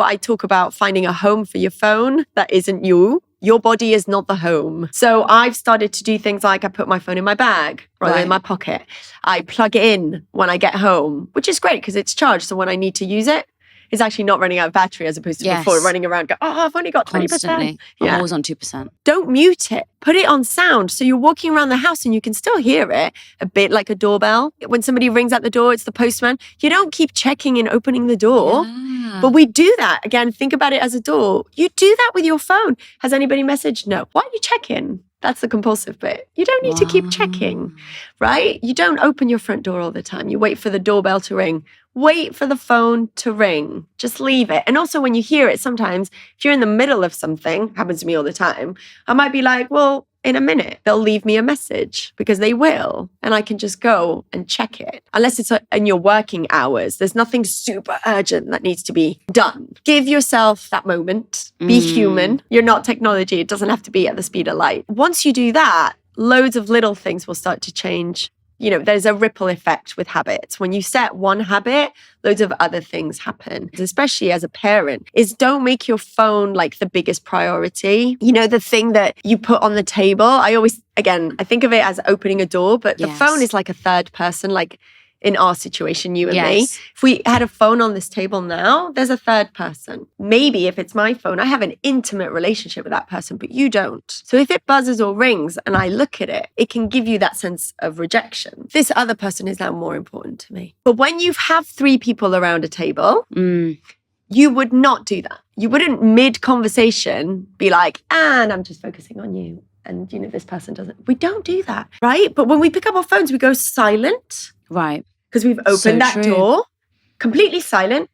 I talk about finding a home for your phone that isn't you. Your body is not the home. So I've started to do things like I put my phone in my bag rather than in my pocket. I plug it in when I get home, which is great because it's charged. So when I need to use it, it's actually not running out of battery as opposed to before running around go, I've only got 20%. Constantly. I'm always on 2%. Don't mute it. Put it on sound. So you're walking around the house and you can still hear it, a bit like a doorbell. When somebody rings at the door, it's the postman. You don't keep checking and opening the door. Yeah. But we do that. Again, think about it as a door. You do that with your phone. Has anybody messaged? No. Why are you checking? That's the compulsive bit. You don't need to keep checking, right? You don't open your front door all the time. You wait for the doorbell to ring. Wait for the phone to ring. Just leave it. And also when you hear it, sometimes if you're in the middle of something, happens to me all the time, I might be like, well, in a minute, they'll leave me a message because they will. And I can just go and check it. Unless it's in your working hours, there's nothing super urgent that needs to be done. Give yourself that moment. Be human. You're not technology. It doesn't have to be at the speed of light. Once you do that, loads of little things will start to change. You know, there's a ripple effect with habits. When you set one habit, loads of other things happen, especially as a parent, is don't make your phone like the biggest priority. You know, the thing that you put on the table. I think of it as opening a door, but the phone is like a third person, like in our situation, you and me. If we had a phone on this table now, there's a third person. Maybe if it's my phone, I have an intimate relationship with that person, but you don't. So if it buzzes or rings and I look at it, it can give you that sense of rejection. This other person is now more important to me. But when you have 3 people around a table, you would not do that. You wouldn't mid-conversation be like, and I'm just focusing on you. And, you know, this person doesn't. We don't do that, right? But when we pick up our phones, we go silent. Right. Because we've opened that door, completely silent,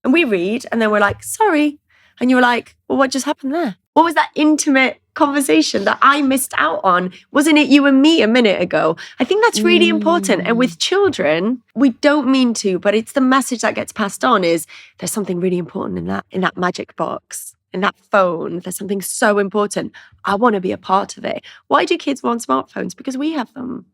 and we read, and then we're like, sorry. And you're like, well, what just happened there? What was that intimate conversation that I missed out on? Wasn't it you and me a minute ago? I think that's really important. And with children, we don't mean to, but it's the message that gets passed on is there's something really important in that magic box. In that phone, there's something so important. I want to be a part of it. Why do kids want smartphones? Because we have them.